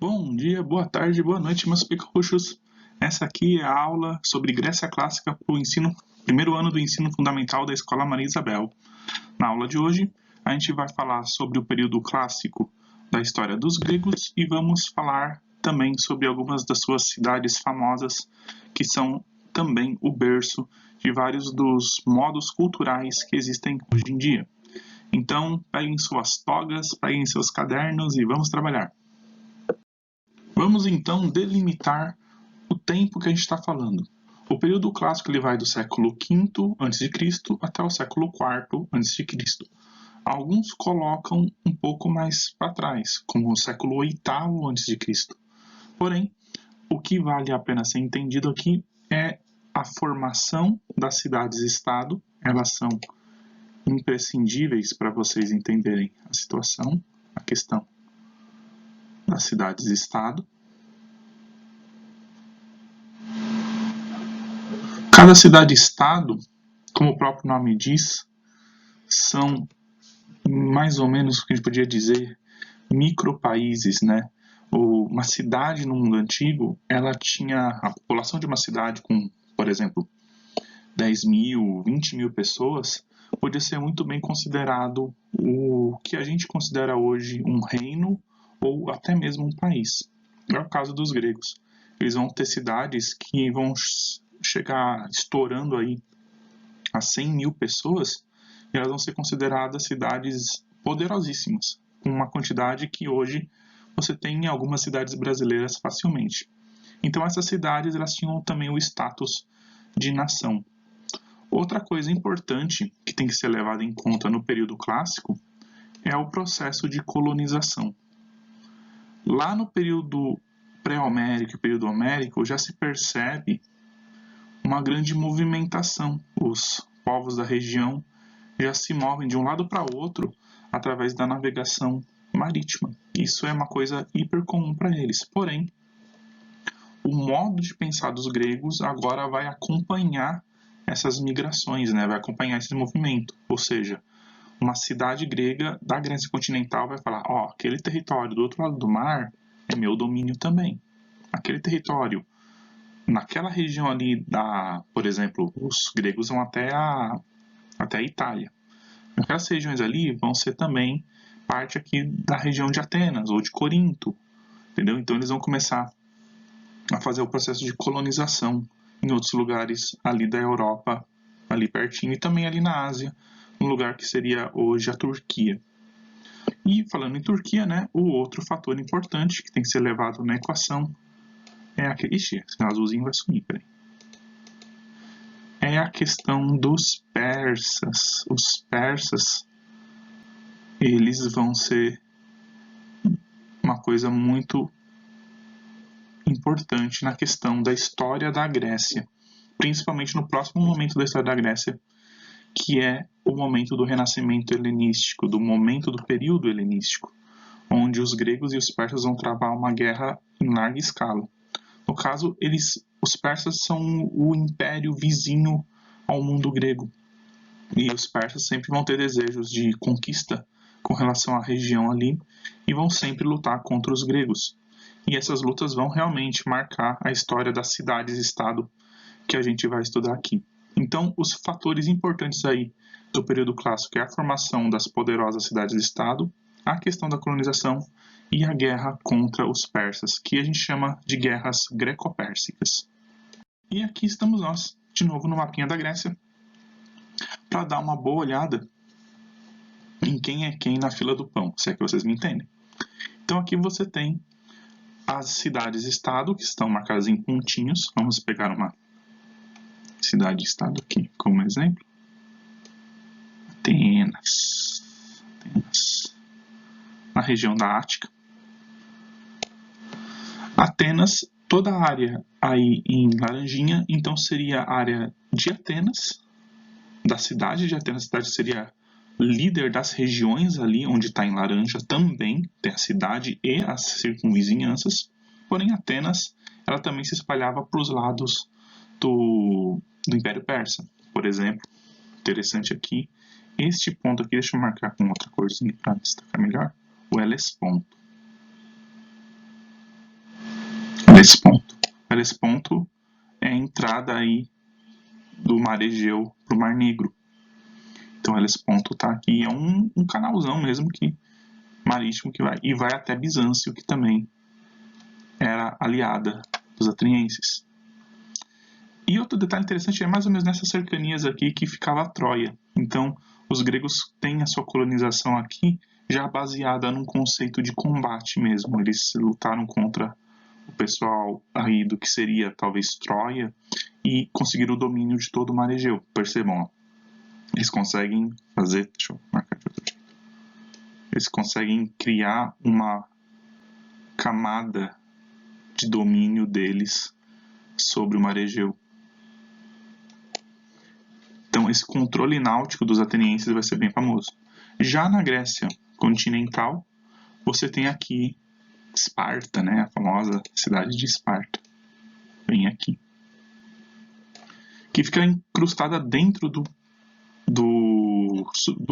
Bom dia, boa tarde, boa noite, meus picarruchos. Essa aqui é a aula sobre Grécia Clássica para o primeiro ano do ensino fundamental da Escola Maria Isabel. Na aula de hoje, a gente vai falar sobre o período clássico da história dos gregos e vamos falar também sobre algumas das suas cidades famosas, que são também o berço de vários dos modos culturais que existem hoje em dia. Então, peguem suas togas, peguem seus cadernos e vamos trabalhar. Vamos então delimitar o tempo que a gente está falando. O período clássico ele vai do século V a.C. até o século IV a.C. Alguns colocam um pouco mais para trás, como o século VIII a.C. Porém, o que vale a pena ser entendido aqui é a formação das cidades-estado. Elas são imprescindíveis para vocês entenderem a situação, a questão das cidades-estado. Cada cidade-estado, como o próprio nome diz, são mais ou menos o que a gente podia dizer micropaíses, né? Uma cidade no mundo antigo, ela tinha a população de uma cidade com, por exemplo, 10 mil, 20 mil pessoas, podia ser muito bem considerado o que a gente considera hoje um reino ou até mesmo um país. É o caso dos gregos. Eles vão ter cidades que vão chegar estourando aí a 100 mil pessoas e elas vão ser consideradas cidades poderosíssimas, com uma quantidade que hoje você tem em algumas cidades brasileiras facilmente. Então essas cidades elas tinham também o status de nação. Outra coisa importante que tem que ser levada em conta no período clássico é o processo de colonização. Lá no período pré-homérico e período homérico já se percebe uma grande movimentação. Os povos da região já se movem de um lado para o outro através da navegação marítima. Isso é uma coisa hiper comum para eles. Porém, o modo de pensar dos gregos agora vai acompanhar essas migrações, né? Vai acompanhar esse movimento. Ou seja, uma cidade grega da Grécia continental vai falar: ó, aquele território do outro lado do mar é meu domínio também. Aquele território naquela região ali por exemplo, os gregos vão até a Itália. Aquelas regiões ali vão ser também parte aqui da região de Atenas ou de Corinto, entendeu? Então eles vão começar a fazer o processo de colonização em outros lugares ali da Europa, ali pertinho, e também ali na Ásia, no lugar que seria hoje a Turquia. E falando em Turquia, né, o outro fator importante que tem que ser levado na equação é aquele... Ixi, esse azulzinho vai sumir, peraí. É a questão dos persas. Os persas, eles vão ser uma coisa muito importante na questão da história da Grécia, principalmente no próximo momento da história da Grécia, que é o momento do renascimento helenístico, do momento do período helenístico, onde os gregos e os persas vão travar uma guerra em larga escala. No caso, os persas são o império vizinho ao mundo grego, e os persas sempre vão ter desejos de conquista com relação à região ali e vão sempre lutar contra os gregos. E essas lutas vão realmente marcar a história das cidades-estado que a gente vai estudar aqui. Então, os fatores importantes aí do período clássico é a formação das poderosas cidades-estado, a questão da colonização e a guerra contra os persas, que a gente chama de guerras greco-pérsicas. E aqui estamos nós, de novo no mapinha da Grécia, para dar uma boa olhada em quem é quem na fila do pão, se é que vocês me entendem. Então aqui você tem as cidades-estado, que estão marcadas em pontinhos. Vamos pegar uma cidade-estado aqui como exemplo. Atenas. Na região da Ática. Atenas, toda a área aí em laranjinha, então seria a área de Atenas, da cidade de Atenas. A cidade seria líder das regiões ali onde está em laranja também, tem a cidade e as circunvizinhanças, porém Atenas ela também se espalhava para os lados do Império Persa. Por exemplo, interessante aqui, este ponto aqui, deixa eu marcar com outra corzinha para destacar melhor, o Helesponto. Helesponto. Helesponto é a entrada aí do Mar Egeu para o Mar Negro. Então Helesponto está aqui, é um canalzão mesmo que marítimo que vai até Bizâncio, que também era aliada dos atenienses. E outro detalhe interessante é mais ou menos nessas cercanias aqui que ficava a Troia. Então os gregos têm a sua colonização aqui já baseada num conceito de combate mesmo. Eles lutaram contra o pessoal aí do que seria talvez Troia e conseguiram o domínio de todo o Mar Egeu. Percebam, ó. Eles conseguem fazer, deixa eu marcar aqui outro jeito. Eles conseguem criar uma camada de domínio deles sobre o Mar Egeu. Então esse controle náutico dos atenienses vai ser bem famoso. Já na Grécia continental, você tem aqui Esparta, né? A famosa cidade de Esparta. Bem aqui. Que fica incrustada dentro do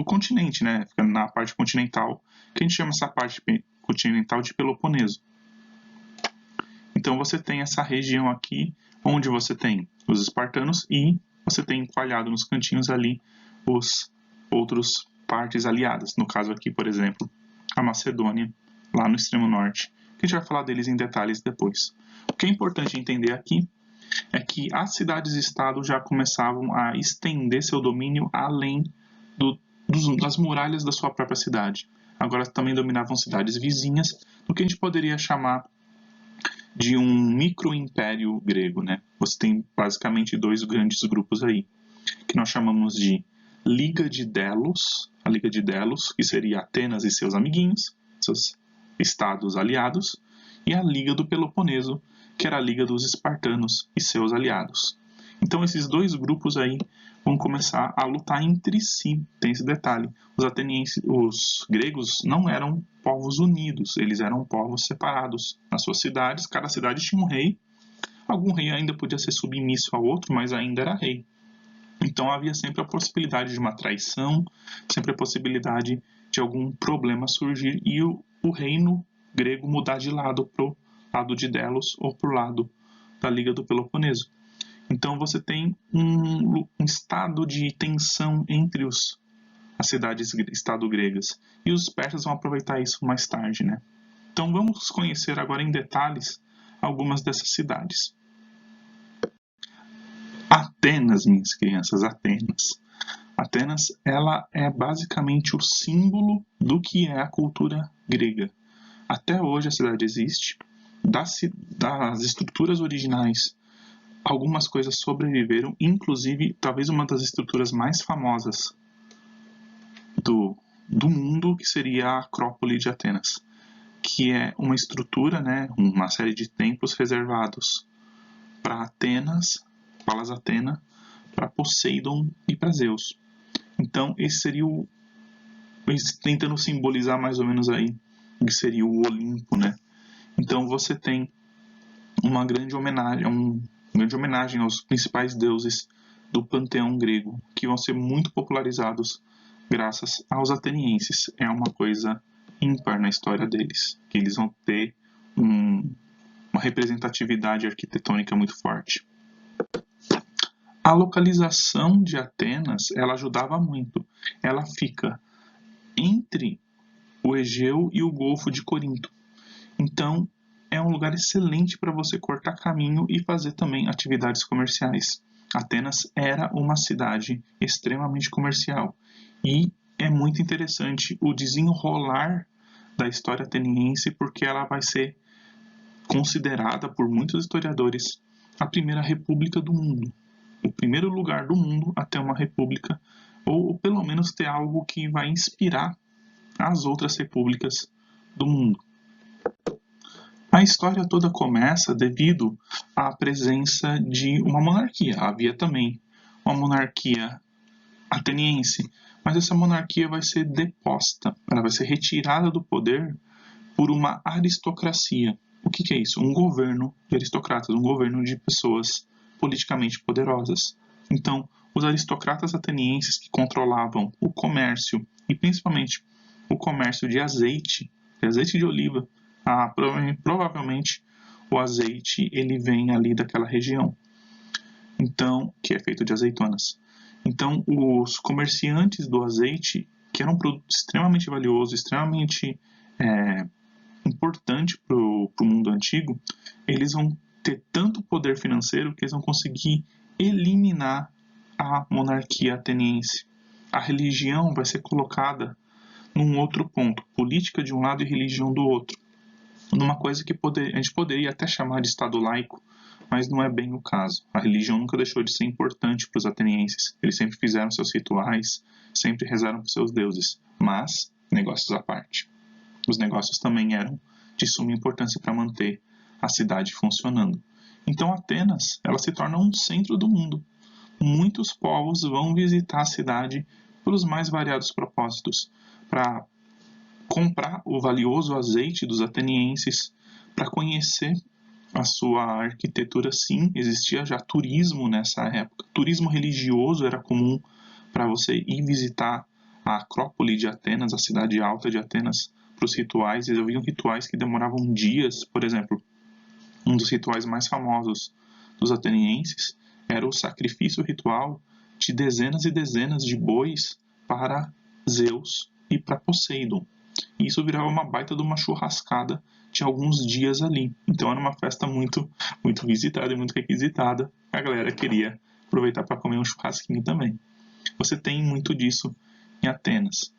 continente, né? Fica na parte continental, que a gente chama essa parte continental de Peloponeso. Então você tem essa região aqui, onde você tem os espartanos e você tem encoalhado nos cantinhos ali os outros partes aliadas. No caso aqui, por exemplo, a Macedônia, lá no extremo norte, que a gente vai falar deles em detalhes depois. O que é importante entender aqui é que as cidades-estado já começavam a estender seu domínio além das muralhas da sua própria cidade. Agora também dominavam cidades vizinhas, do que a gente poderia chamar de um micro-império grego, né? Você tem basicamente dois grandes grupos aí, que nós chamamos de Liga de Delos, a Liga de Delos, que seria Atenas e seus amiguinhos, seus estados aliados, e a Liga do Peloponeso, que era a Liga dos Espartanos e seus aliados. Então esses dois grupos aí vão começar a lutar entre si. Tem esse detalhe. Os gregos não eram povos unidos, eles eram povos separados. Nas suas cidades, cada cidade tinha um rei. Algum rei ainda podia ser submisso ao outro, mas ainda era rei. Então havia sempre a possibilidade de uma traição, sempre a possibilidade de algum problema surgir e o reino grego mudar de lado para o lado de Delos ou para o lado da Liga do Peloponeso. Então você tem um estado de tensão entre as cidades-estado gregas. E os persas vão aproveitar isso mais tarde, né? Então vamos conhecer agora em detalhes algumas dessas cidades. Atenas, minhas crianças, Atenas. Atenas, ela é basicamente o símbolo do que é a cultura grega. Até hoje a cidade existe. Das estruturas originais, algumas coisas sobreviveram, inclusive talvez uma das estruturas mais famosas do mundo, que seria a Acrópole de Atenas, que é uma estrutura, né, uma série de templos reservados para Atenas, Palas Atena, para Poseidon e para Zeus. Então esse seria tentando simbolizar mais ou menos aí o que seria o Olimpo, né? Então você tem uma grande homenagem aos principais deuses do panteão grego, que vão ser muito popularizados graças aos atenienses. É uma coisa ímpar na história deles, que eles vão ter uma representatividade arquitetônica muito forte. A localização de Atenas, ela ajudava muito. Ela fica entre o Egeu e o Golfo de Corinto. Então, é um lugar excelente para você cortar caminho e fazer também atividades comerciais. Atenas era uma cidade extremamente comercial e é muito interessante o desenrolar da história ateniense, porque ela vai ser considerada por muitos historiadores a primeira república do mundo, o primeiro lugar do mundo a ter uma república, ou pelo menos ter algo que vai inspirar as outras repúblicas do mundo. A história toda começa devido à presença de uma monarquia. Havia também uma monarquia ateniense, mas essa monarquia vai ser deposta, ela vai ser retirada do poder por uma aristocracia. O que é isso? Um governo de aristocratas, um governo de pessoas politicamente poderosas. Então, os aristocratas atenienses que controlavam o comércio, e principalmente o comércio de azeite de oliva, provavelmente o azeite ele vem ali daquela região, então, que é feito de azeitonas. Então, os comerciantes do azeite, que era um produto extremamente valioso, extremamente importante para o mundo antigo, eles vão ter tanto poder financeiro que eles vão conseguir eliminar a monarquia ateniense. A religião vai ser colocada num outro ponto, política de um lado e religião do outro. Numa coisa que a gente poderia até chamar de Estado laico, mas não é bem o caso. A religião nunca deixou de ser importante para os atenienses. Eles sempre fizeram seus rituais, sempre rezaram para seus deuses, mas negócios à parte. Os negócios também eram de suma importância para manter a cidade funcionando. Então Atenas, ela se torna um centro do mundo. Muitos povos vão visitar a cidade pelos mais variados propósitos, para comprar o valioso azeite dos atenienses, para conhecer a sua arquitetura. Sim, existia já turismo nessa época. Turismo religioso era comum para você ir visitar a Acrópole de Atenas, a cidade alta de Atenas, para os rituais. Eles haviam rituais que demoravam dias. Por exemplo, um dos rituais mais famosos dos atenienses era o sacrifício ritual de dezenas e dezenas de bois para Zeus e para Poseidon. E isso virava uma baita de uma churrascada de alguns dias ali. Então era uma festa muito, muito visitada e muito requisitada. A galera queria aproveitar para comer um churrasquinho também. Você tem muito disso em Atenas.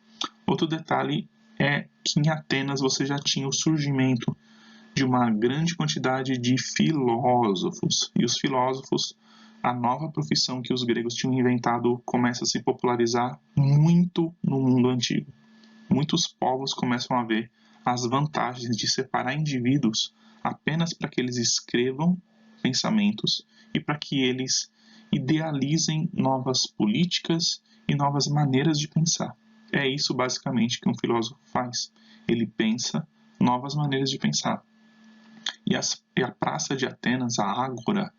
Outro detalhe é que em Atenas você já tinha o surgimento de uma grande quantidade de filósofos. E os filósofos, a nova profissão que os gregos tinham inventado, começa a se popularizar muito no mundo antigo. Muitos povos começam a ver as vantagens de separar indivíduos apenas para que eles escrevam pensamentos e para que eles idealizem novas políticas e novas maneiras de pensar. É isso basicamente que um filósofo faz. Ele pensa novas maneiras de pensar. E a Praça de Atenas, a Ágora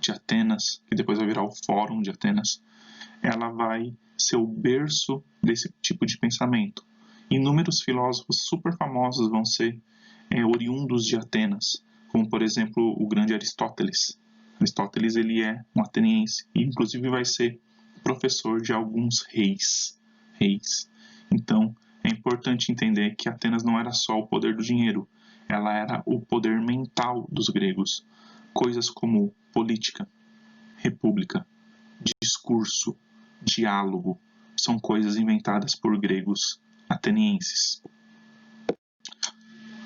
de Atenas, que depois vai virar o Fórum de Atenas, ela vai ser o berço desse tipo de pensamento. Inúmeros filósofos super famosos vão ser oriundos de Atenas, como por exemplo o grande Aristóteles. Aristóteles ele é um ateniense e inclusive vai ser professor de alguns reis. Então é importante entender que Atenas não era só o poder do dinheiro, ela era o poder mental dos gregos. Coisas como política, república, discurso, diálogo, são coisas inventadas por gregos atenienses.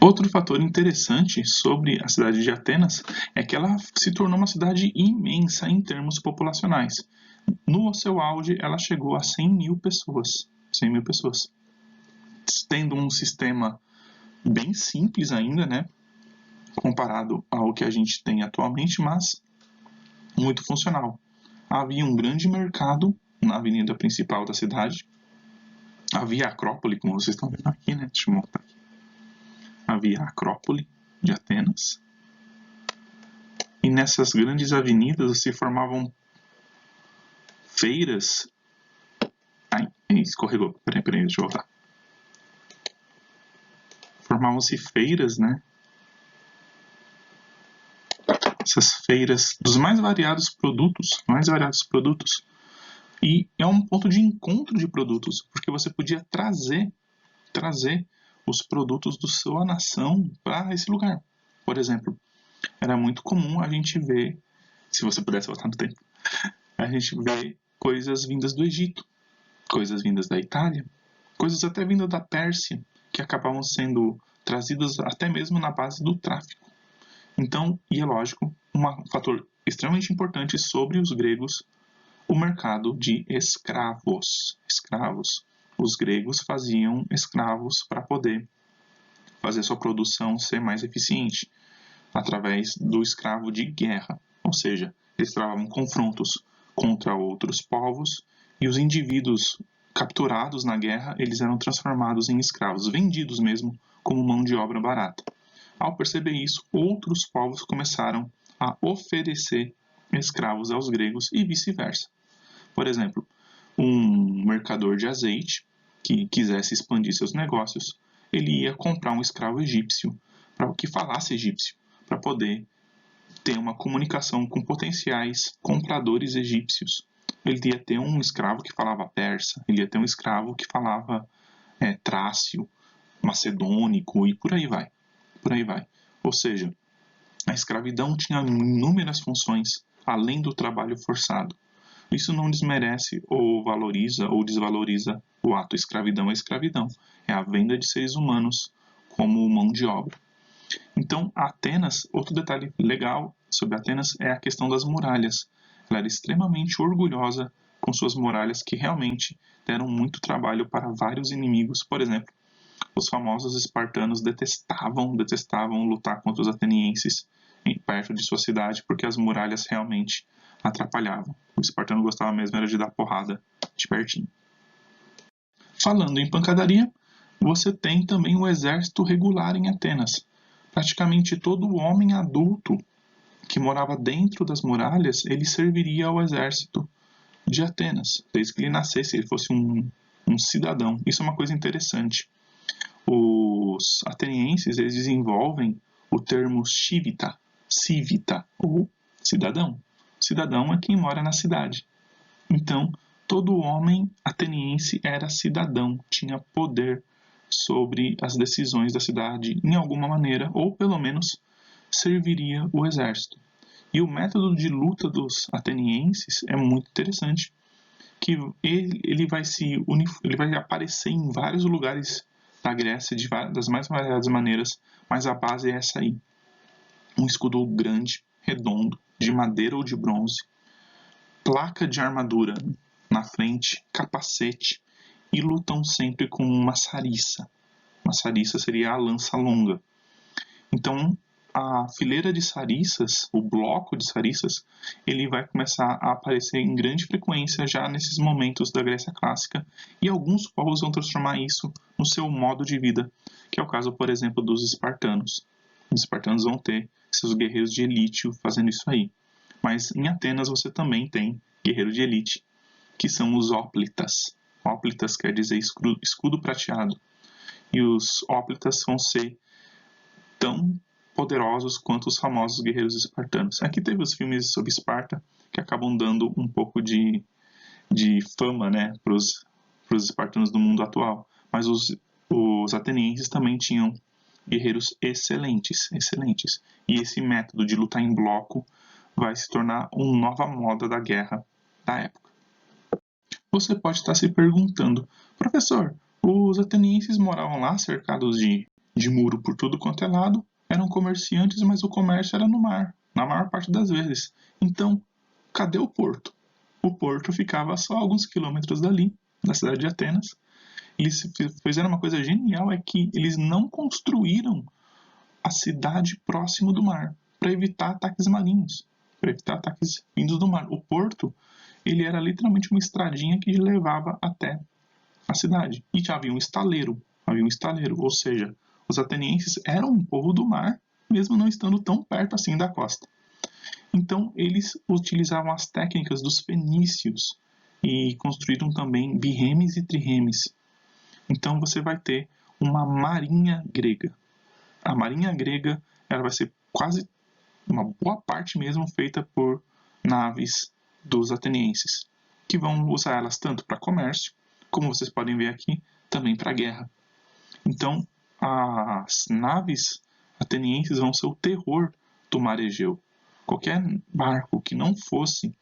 Outro fator interessante sobre a cidade de Atenas é que ela se tornou uma cidade imensa em termos populacionais. No seu auge, ela chegou a 100 mil pessoas. 100 mil pessoas. Tendo um sistema bem simples ainda, né? Comparado ao que a gente tem atualmente, mas muito funcional. Havia um grande mercado na avenida principal da cidade. Havia a Acrópole, como vocês estão vendo aqui, né? Deixa eu mostrar aqui. Havia a Acrópole de Atenas. E nessas grandes avenidas se formavam feiras. Ai, escorregou. Peraí, deixa eu voltar. Formavam-se feiras, né? Essas feiras dos mais variados produtos. E é um ponto de encontro de produtos, porque você podia trazer os produtos da sua nação para esse lugar. Por exemplo, era muito comum a gente ver, se você pudesse voltar no tempo, a gente vê coisas vindas do Egito, coisas vindas da Itália, coisas até vindas da Pérsia, que acabavam sendo trazidas até mesmo na base do tráfico. Então, e é lógico, um fator extremamente importante sobre os gregos, o mercado de escravos. Os gregos faziam escravos para poder fazer sua produção ser mais eficiente, através do escravo de guerra, ou seja, eles travavam confrontos contra outros povos e os indivíduos capturados na guerra, eles eram transformados em escravos, vendidos mesmo como mão de obra barata. Ao perceber isso, outros povos começaram a oferecer escravos aos gregos e vice-versa. Por exemplo, um mercador de azeite que quisesse expandir seus negócios, ele ia comprar um escravo egípcio para que falasse egípcio, para poder ter uma comunicação com potenciais compradores egípcios. Ele ia ter um escravo que falava persa, ele ia ter um escravo que falava trácio, macedônico e por aí vai. Por aí vai. Ou seja, a escravidão tinha inúmeras funções além do trabalho forçado. Isso não desmerece ou valoriza ou desvaloriza o ato. Escravidão é escravidão. É a venda de seres humanos como mão de obra. Então, Atenas, outro detalhe legal sobre Atenas é a questão das muralhas. Ela era extremamente orgulhosa com suas muralhas que realmente deram muito trabalho para vários inimigos. Por exemplo, os famosos espartanos detestavam lutar contra os atenienses perto de sua cidade porque as muralhas realmente atrapalhavam. O espartano gostava mesmo era de dar porrada de pertinho. Falando em pancadaria, você tem também o exército regular em Atenas. Praticamente todo homem adulto que morava dentro das muralhas, ele serviria ao exército de Atenas, desde que ele nascesse, ele fosse um cidadão. Isso é uma coisa interessante. Os atenienses, eles desenvolvem o termo civita, ou cidadão. Cidadão é quem mora na cidade. Então, todo homem ateniense era cidadão, tinha poder sobre as decisões da cidade em alguma maneira, ou pelo menos serviria o exército. E o método de luta dos atenienses é muito interessante, que ele vai aparecer em vários lugares da Grécia das mais variadas maneiras, mas a base é essa aí. Um escudo grande, redondo, de madeira ou de bronze, placa de armadura na frente, capacete, e lutam sempre com uma sarissa. Uma sarissa seria a lança longa. Então, a fileira de sarissas, o bloco de sarissas, ele vai começar a aparecer em grande frequência já nesses momentos da Grécia Clássica, e alguns povos vão transformar isso no seu modo de vida, que é o caso, por exemplo, dos espartanos. Os espartanos vão ter seus guerreiros de elite fazendo isso aí. Mas em Atenas você também tem guerreiro de elite, que são os hóplitas. Hóplitas quer dizer escudo prateado. E os hóplitas vão ser tão poderosos quanto os famosos guerreiros espartanos. Aqui teve os filmes sobre Esparta, que acabam dando um pouco de fama, né, para os espartanos do mundo atual. Mas os atenienses também tinham guerreiros excelentes. E esse método de lutar em bloco vai se tornar uma nova moda da guerra da época. Você pode estar se perguntando, professor, os atenienses moravam lá cercados de muro por tudo quanto é lado, eram comerciantes, mas o comércio era no mar, na maior parte das vezes. Então, cadê o porto? O porto ficava só alguns quilômetros dali, da cidade de Atenas. Eles fizeram uma coisa genial, é que eles não construíram a cidade próximo do mar, para evitar ataques marinhos, para evitar ataques vindos do mar. O porto, ele era literalmente uma estradinha que levava até a cidade. E já havia um estaleiro, ou seja, os atenienses eram um povo do mar, mesmo não estando tão perto assim da costa. Então, eles utilizavam as técnicas dos fenícios e construíram também birremes e triremes. Então, você vai ter uma marinha grega. A marinha grega ela vai ser quase uma boa parte mesmo feita por naves dos atenienses, que vão usar elas tanto para comércio, como vocês podem ver aqui, também para guerra. Então, as naves atenienses vão ser o terror do mar Egeu. Qualquer barco que não fosse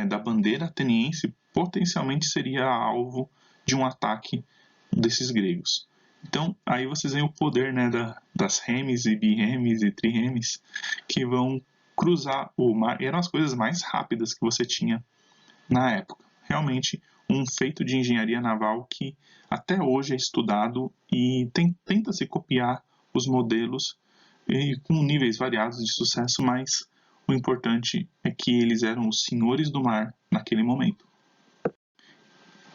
da bandeira ateniense potencialmente seria alvo de um ataque desses gregos. Então, aí vocês veem o poder, né, das remes e birremes e triremes que vão cruzar o mar. E eram as coisas mais rápidas que você tinha na época. Realmente, um feito de engenharia naval que até hoje é estudado e tenta se copiar os modelos com níveis variados de sucesso, mas o importante é que eles eram os senhores do mar naquele momento.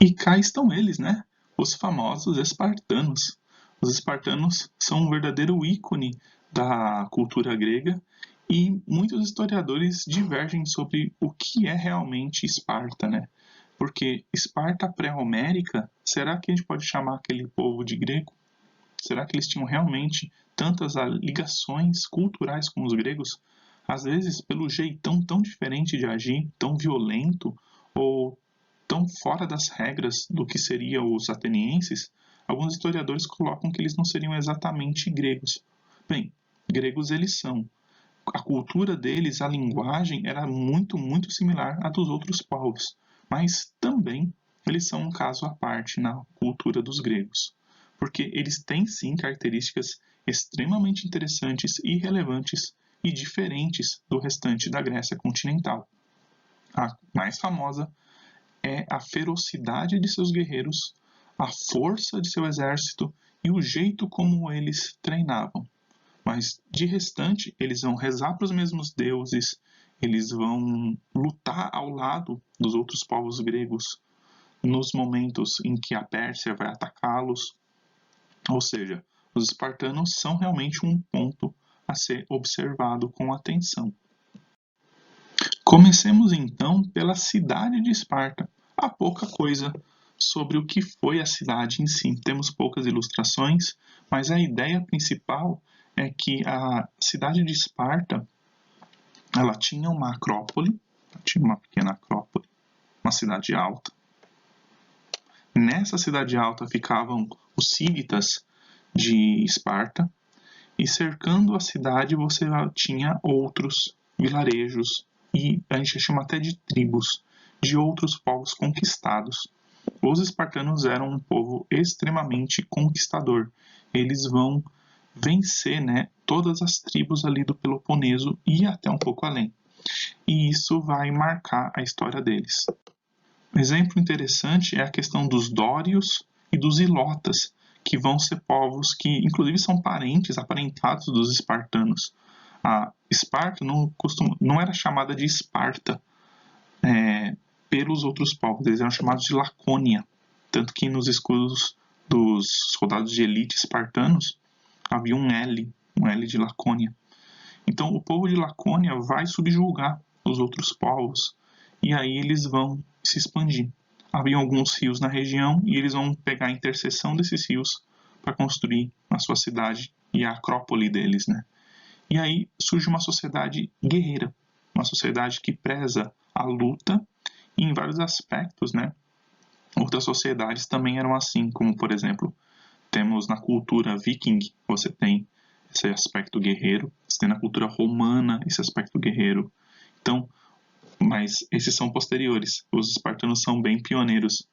E cá estão eles, né? Os famosos espartanos. Os espartanos são um verdadeiro ícone da cultura grega e muitos historiadores divergem sobre o que é realmente Esparta, né? Porque Esparta pré-homérica, será que a gente pode chamar aquele povo de grego? Será que eles tinham realmente tantas ligações culturais com os gregos, às vezes pelo jeitão tão diferente de agir, tão violento ou tão fora das regras do que seriam os atenienses, alguns historiadores colocam que eles não seriam exatamente gregos. Bem, gregos eles são. A cultura deles, a linguagem, era muito, muito similar à dos outros povos, mas também eles são um caso à parte na cultura dos gregos, porque eles têm sim características extremamente interessantes e relevantes e diferentes do restante da Grécia continental. A mais famosa é a ferocidade de seus guerreiros, a força de seu exército e o jeito como eles treinavam. Mas de restante, eles vão rezar para os mesmos deuses, eles vão lutar ao lado dos outros povos gregos nos momentos em que a Pérsia vai atacá-los. Ou seja, os espartanos são realmente um ponto a ser observado com atenção. Comecemos então pela cidade de Esparta. Há pouca coisa sobre o que foi a cidade em si. Temos poucas ilustrações, mas a ideia principal é que a cidade de Esparta ela tinha uma acrópole, tinha uma pequena acrópole, uma cidade alta. Nessa cidade alta ficavam os cívitas de Esparta, e cercando a cidade você tinha outros vilarejos, e a gente chama até de tribos, de outros povos conquistados. Os espartanos eram um povo extremamente conquistador. Eles vão vencer, né, todas as tribos ali do Peloponeso e até um pouco além. E isso vai marcar a história deles. Um exemplo interessante é a questão dos dórios e dos ilotas, que vão ser povos que, inclusive, são parentes, aparentados dos espartanos. A Esparta não era chamada de Esparta pelos outros povos, eles eram chamados de Lacônia. Tanto que nos escudos dos soldados de elite espartanos havia um L de Lacônia. Então o povo de Lacônia vai subjugar os outros povos e aí eles vão se expandir. Havia alguns rios na região e eles vão pegar a interseção desses rios para construir a sua cidade e a acrópole deles, né? E aí surge uma sociedade guerreira, uma sociedade que preza a luta e em vários aspectos, né? Outras sociedades também eram assim, como por exemplo, temos na cultura viking, você tem esse aspecto guerreiro, você tem na cultura romana esse aspecto guerreiro. Então, mas esses são posteriores. Os espartanos são bem pioneiros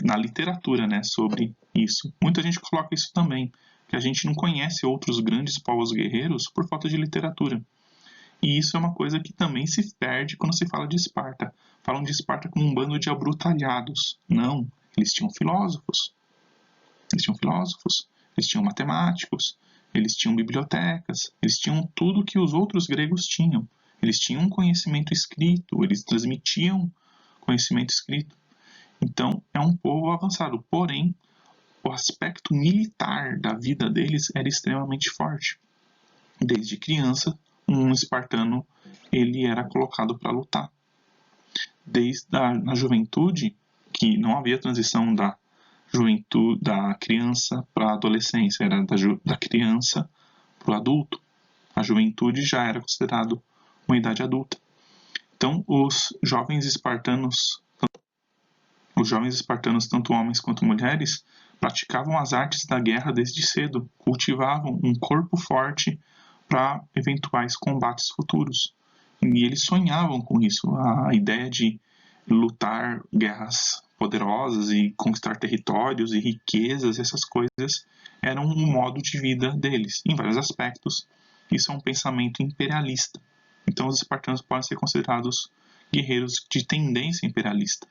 na literatura, né, sobre isso. Muita gente coloca isso também, que a gente não conhece outros grandes povos guerreiros por falta de literatura. E isso é uma coisa que também se perde quando se fala de Esparta. Falam de Esparta como um bando de abrutalhados. Não, eles tinham filósofos. Eles tinham matemáticos, eles tinham bibliotecas, eles tinham tudo que os outros gregos tinham. Eles tinham conhecimento escrito, eles transmitiam conhecimento escrito. Então, é um povo avançado. Porém, o aspecto militar da vida deles era extremamente forte. Desde criança, um espartano ele era colocado para lutar. Desde na juventude, que não havia transição da juventude, da criança para a adolescência, era da criança para o adulto. A juventude já era considerado uma idade adulta. Então, os jovens espartanos, tanto homens quanto mulheres, praticavam as artes da guerra desde cedo, cultivavam um corpo forte para eventuais combates futuros. E eles sonhavam com isso, a ideia de lutar guerras poderosas e conquistar territórios e riquezas, essas coisas eram um modo de vida deles, em vários aspectos. Isso é um pensamento imperialista. Então os espartanos podem ser considerados guerreiros de tendência imperialista.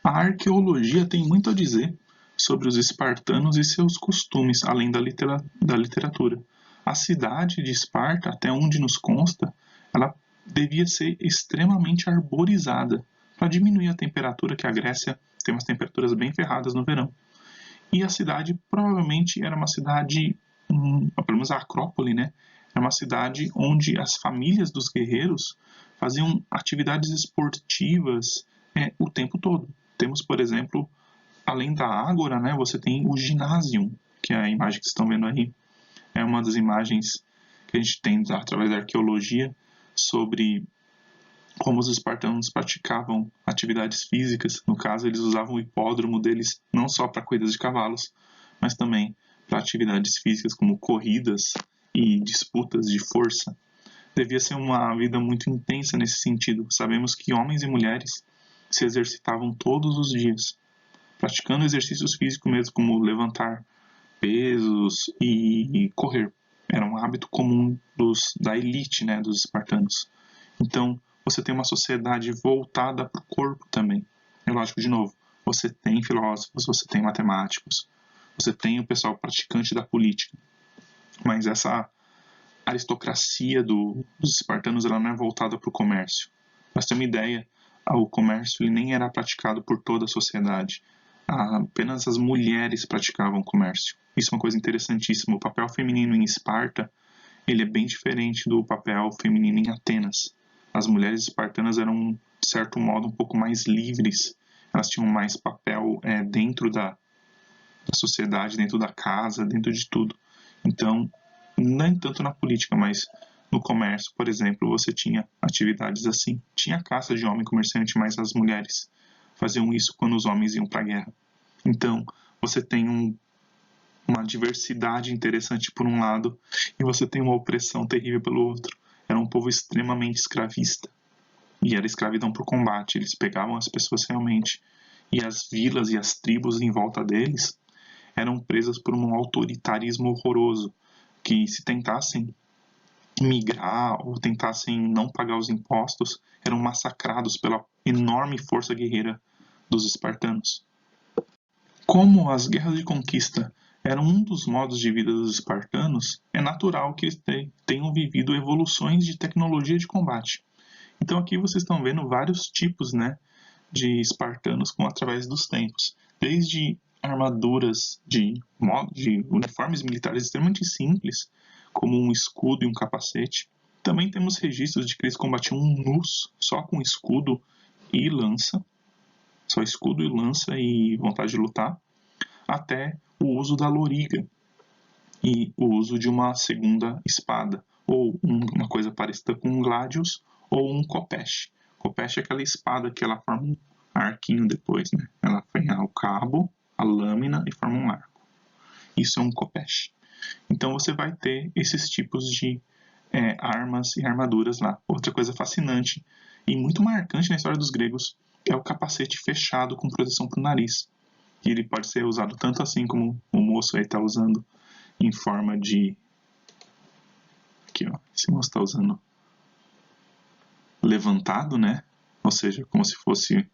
A arqueologia tem muito a dizer sobre os espartanos e seus costumes, além da literatura. A cidade de Esparta, até onde nos consta, ela devia ser extremamente arborizada para diminuir a temperatura, que a Grécia tem umas temperaturas bem ferradas no verão. E a cidade provavelmente era uma cidade, pelo menos a Acrópole, né? Era uma cidade onde as famílias dos guerreiros faziam atividades esportivas o tempo todo. Temos, por exemplo, além da ágora, né, você tem o ginásio, que é a imagem que vocês estão vendo aí. É uma das imagens que a gente tem através da arqueologia sobre como os espartanos praticavam atividades físicas. No caso, eles usavam o hipódromo deles não só para corridas de cavalos, mas também para atividades físicas como corridas e disputas de força. Devia ser uma vida muito intensa nesse sentido. Sabemos que homens e mulheres se exercitavam todos os dias, praticando exercícios físicos mesmo, como levantar pesos e correr. Era um hábito comum da elite, né, dos espartanos. Então, você tem uma sociedade voltada para o corpo também. É lógico, de novo, você tem filósofos, você tem matemáticos, você tem o pessoal praticante da política, mas essa aristocracia dos espartanos ela não é voltada para o comércio. Para ter uma ideia, o comércio ele nem era praticado por toda a sociedade. Apenas as mulheres praticavam comércio. Isso é uma coisa interessantíssima. O papel feminino em Esparta ele é bem diferente do papel feminino em Atenas. As mulheres espartanas eram, de certo modo, um pouco mais livres. Elas tinham mais papel dentro da sociedade, dentro da casa, dentro de tudo. Então, nem tanto na política, mas no comércio, por exemplo, você tinha atividades assim. Tinha caça de homem comerciante, mas as mulheres faziam isso quando os homens iam para a guerra. Então, você tem uma diversidade interessante por um lado e você tem uma opressão terrível pelo outro. Era um povo extremamente escravista e era escravidão por combate. Eles pegavam as pessoas realmente e as vilas e as tribos em volta deles eram presas por um autoritarismo horroroso que se tentassem migrar ou tentassem não pagar os impostos eram massacrados pela enorme força guerreira dos espartanos. Como as guerras de conquista eram um dos modos de vida dos espartanos, é natural que eles tenham vivido evoluções de tecnologia de combate. Então aqui vocês estão vendo vários tipos, né, de espartanos através dos tempos. Desde armaduras de uniformes militares extremamente simples, como um escudo e um capacete. Também temos registros de que eles combatiam nus, só com escudo e lança. Só escudo e lança e vontade de lutar. Até o uso da loriga e o uso de uma segunda espada, ou uma coisa parecida com um gladius ou um khopesh. Khopesh é aquela espada que ela forma um arquinho depois, né? Ela tem o cabo, a lâmina e forma um arco. Isso é um khopesh. Então você vai ter esses tipos de armas e armaduras lá. Outra coisa fascinante e muito marcante na história dos gregos é o capacete fechado com proteção para o nariz. E ele pode ser usado tanto assim como o moço aí está usando em forma de... Aqui, ó. Esse moço está usando levantado, né? Ou seja, como se fosse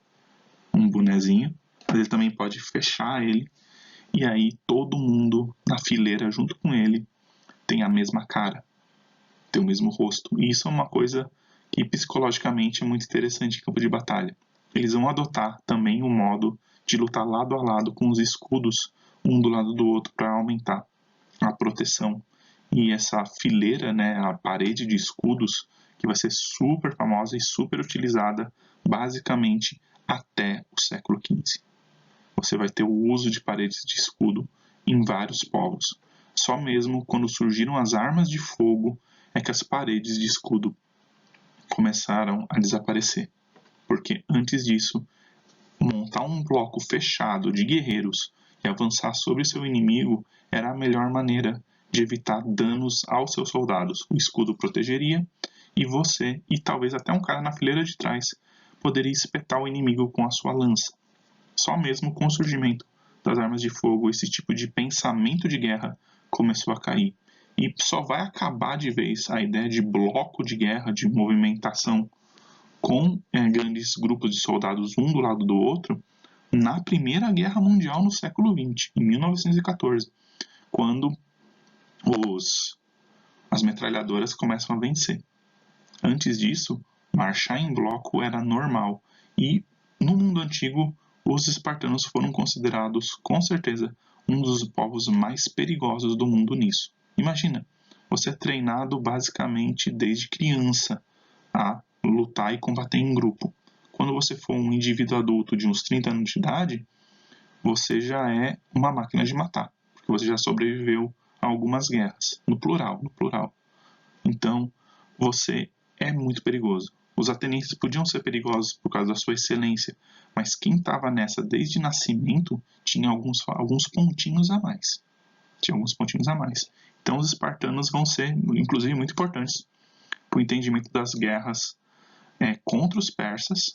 um bonezinho. Mas ele também pode fechar ele. E aí todo mundo na fileira junto com ele tem a mesma cara. Tem o mesmo rosto. E isso é uma coisa que psicologicamente é muito interessante em campo de batalha. Eles vão adotar também o modo de lutar lado a lado com os escudos, um do lado do outro, para aumentar a proteção. E essa fileira, né, a parede de escudos, que vai ser super famosa e super utilizada, basicamente, até o século XV. Você vai ter o uso de paredes de escudo em vários povos. Só mesmo quando surgiram as armas de fogo é que as paredes de escudo começaram a desaparecer. Porque antes disso, montar um bloco fechado de guerreiros e avançar sobre seu inimigo era a melhor maneira de evitar danos aos seus soldados. O escudo protegeria e você, e talvez até um cara na fileira de trás, poderia espetar o inimigo com a sua lança. Só mesmo com o surgimento das armas de fogo, esse tipo de pensamento de guerra começou a cair. E só vai acabar de vez a ideia de bloco de guerra, de movimentação com grandes grupos de soldados um do lado do outro, na Primeira Guerra Mundial no século XX, em 1914, quando as metralhadoras começam a vencer. Antes disso, marchar em bloco era normal e, no mundo antigo, os espartanos foram considerados, com certeza, um dos povos mais perigosos do mundo nisso. Imagina, você é treinado basicamente desde criança a lutar e combater em grupo. Quando você for um indivíduo adulto de uns 30 anos de idade, você já é uma máquina de matar, porque você já sobreviveu algumas guerras, no plural. Então, você é muito perigoso. Os atenienses podiam ser perigosos por causa da sua excelência, mas quem estava nessa desde nascimento tinha alguns pontinhos a mais. Então, os espartanos vão ser, inclusive, muito importantes para o entendimento das guerras contra os persas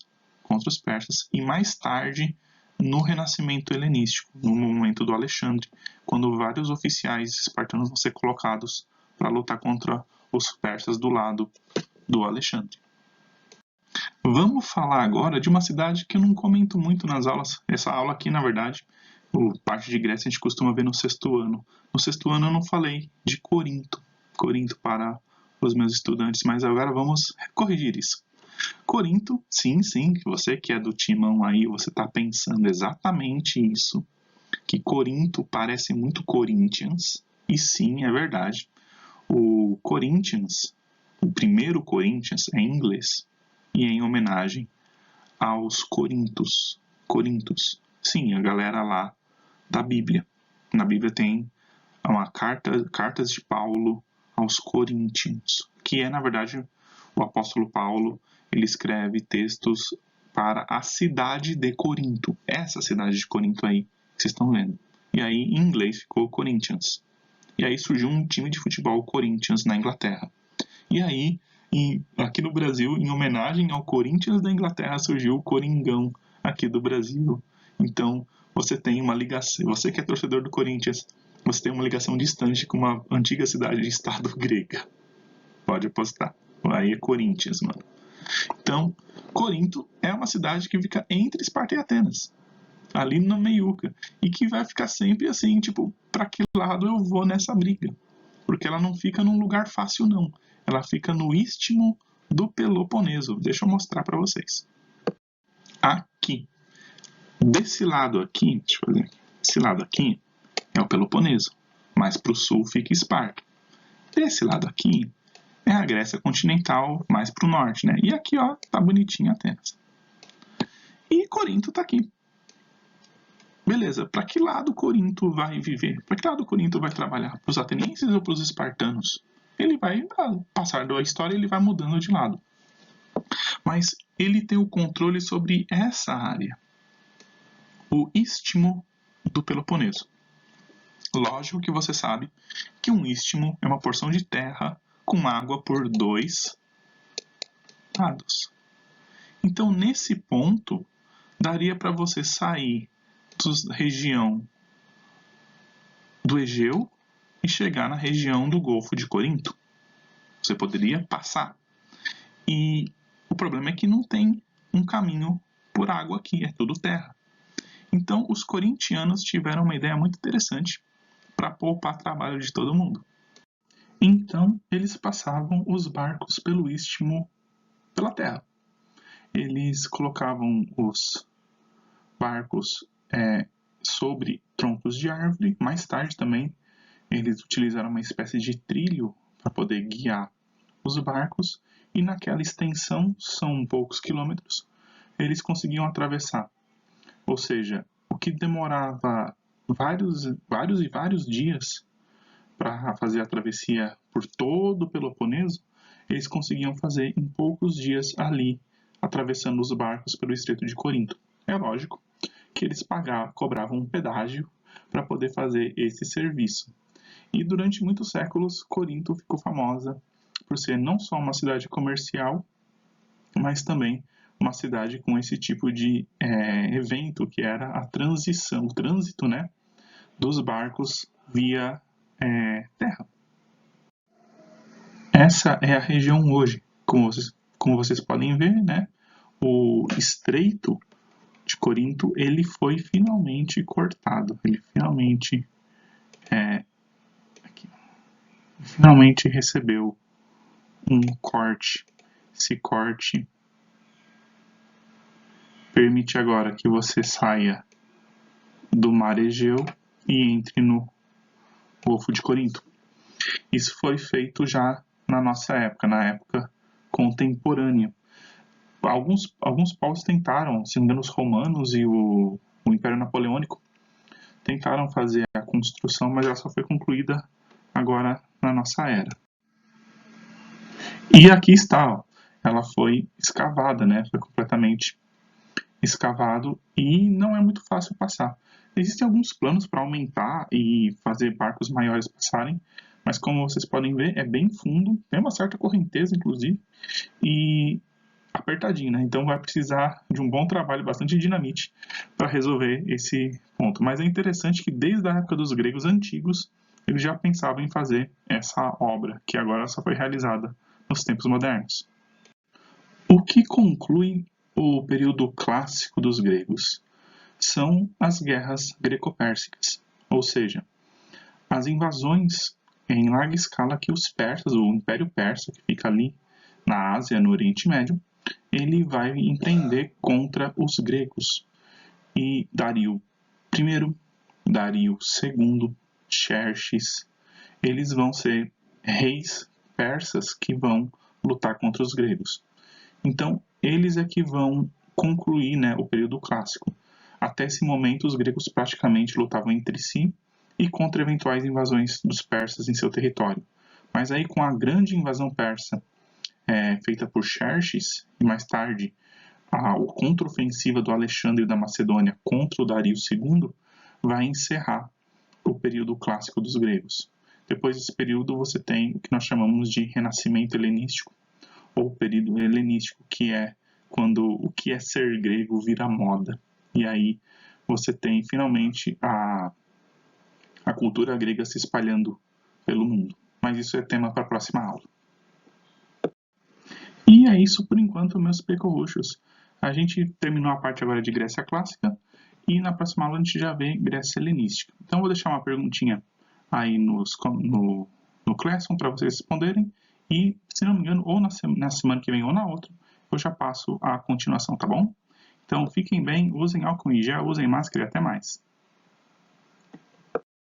e mais tarde no renascimento helenístico, no momento do Alexandre, quando vários oficiais espartanos vão ser colocados para lutar contra os persas do lado do Alexandre. Vamos falar agora de uma cidade que eu não comento muito nas aulas. Essa aula aqui, na verdade, parte de Grécia a gente costuma ver no sexto ano. No sexto ano eu não falei de Corinto para os meus estudantes, mas agora vamos corrigir isso. Corinto, sim, você que é do timão aí, você está pensando exatamente isso, que Corinto parece muito Corinthians, e sim, é verdade. O Corinthians, o primeiro Corinthians é em inglês, e é em homenagem aos Corintos. Sim, a galera lá da Bíblia. Na Bíblia tem cartas de Paulo aos Coríntios, que é, na verdade, o apóstolo Paulo, ele escreve textos para a cidade de Corinto. Essa cidade de Corinto aí, que vocês estão vendo. E aí, em inglês, ficou Corinthians. E aí surgiu um time de futebol Corinthians na Inglaterra. E aí, aqui no Brasil, em homenagem ao Corinthians da Inglaterra, surgiu o Coringão aqui do Brasil. Então, você tem uma ligação, você que é torcedor do Corinthians, você tem uma ligação distante com uma antiga cidade de estado grega. Pode apostar. Aí é Corinthians, mano. Então, Corinto é uma cidade que fica entre Esparta e Atenas, ali na meiuca, e que vai ficar sempre assim, tipo, pra que lado eu vou nessa briga? Porque ela não fica num lugar fácil, não. Ela fica no istmo do Peloponeso. Deixa eu mostrar pra vocês. Aqui. Desse lado aqui, deixa eu fazer aqui. Esse lado aqui é o Peloponeso. Mais pro sul fica Esparta. Desse lado aqui é a Grécia continental, mais pro norte, né? E aqui, ó, tá bonitinho Atenas. E Corinto tá aqui. Beleza, para que lado Corinto vai viver? Para que lado Corinto vai trabalhar? Para os atenienses ou para os espartanos? Ele vai, ao passar da história, ele vai mudando de lado. Mas ele tem o controle sobre essa área, o istmo do Peloponeso. Lógico que você sabe que um istmo é uma porção de terra com água por dois lados. Então, nesse ponto, daria para você sair da região do Egeu e chegar na região do Golfo de Corinto. Você poderia passar. E o problema é que não tem um caminho por água aqui, é tudo terra. Então, os corintianos tiveram uma ideia muito interessante para poupar trabalho de todo mundo. Então, eles passavam os barcos pelo istmo pela terra. Eles colocavam os barcos sobre troncos de árvore. Mais tarde também, eles utilizaram uma espécie de trilho para poder guiar os barcos. E naquela extensão, são poucos quilômetros, eles conseguiam atravessar. Ou seja, o que demorava vários dias para fazer a travessia por todo o Peloponeso, eles conseguiam fazer em poucos dias ali, atravessando os barcos pelo Estreito de Corinto. É lógico que eles cobravam um pedágio para poder fazer esse serviço. E durante muitos séculos, Corinto ficou famosa por ser não só uma cidade comercial, mas também uma cidade com esse tipo de evento que era a transição, o trânsito, né, dos barcos via terra. Essa é a região hoje, como vocês podem ver, né, o Estreito de Corinto ele foi finalmente cortado, ele finalmente recebeu um corte. Esse corte permite agora que você saia do mar Egeu e entre no Golfo de Corinto. Isso foi feito já na nossa época, na época contemporânea. Alguns povos tentaram, se não me engano, os romanos e o Império Napoleônico tentaram fazer a construção, mas ela só foi concluída agora na nossa era. E aqui está, ó, ela foi escavada, né? Foi completamente escavado e não é muito fácil passar. Existem alguns planos para aumentar e fazer barcos maiores passarem, mas como vocês podem ver, é bem fundo, tem uma certa correnteza, inclusive, e apertadinho, né? Então vai precisar de um bom trabalho, bastante dinamite, para resolver esse ponto. Mas é interessante que desde a época dos gregos antigos, eles já pensavam em fazer essa obra, que agora só foi realizada nos tempos modernos. O que conclui o período clássico dos gregos são as guerras greco-pérsicas, ou seja, as invasões em larga escala que os persas, o Império Persa, que fica ali na Ásia, no Oriente Médio, ele vai empreender contra os gregos. E Dario I, Dario II, Xerxes, eles vão ser reis persas que vão lutar contra os gregos. Então, eles é que vão concluir, né, o período clássico. Até esse momento, os gregos praticamente lutavam entre si e contra eventuais invasões dos persas em seu território. Mas aí, com a grande invasão persa feita por Xerxes, e mais tarde a contraofensiva do Alexandre da Macedônia contra o Dario II, vai encerrar o período clássico dos gregos. Depois desse período, você tem o que nós chamamos de renascimento helenístico, ou período helenístico, que é quando o que é ser grego vira moda. E aí você tem finalmente a cultura grega se espalhando pelo mundo. Mas isso é tema para a próxima aula. E é isso por enquanto, meus pecorruchos. A gente terminou a parte agora de Grécia Clássica e na próxima aula a gente já vê Grécia Helenística. Então eu vou deixar uma perguntinha aí no Classroom para vocês responderem e, se não me engano, ou na semana que vem ou na outra, eu já passo a continuação, tá bom? Então fiquem bem, usem álcool em gel, usem máscara e até mais.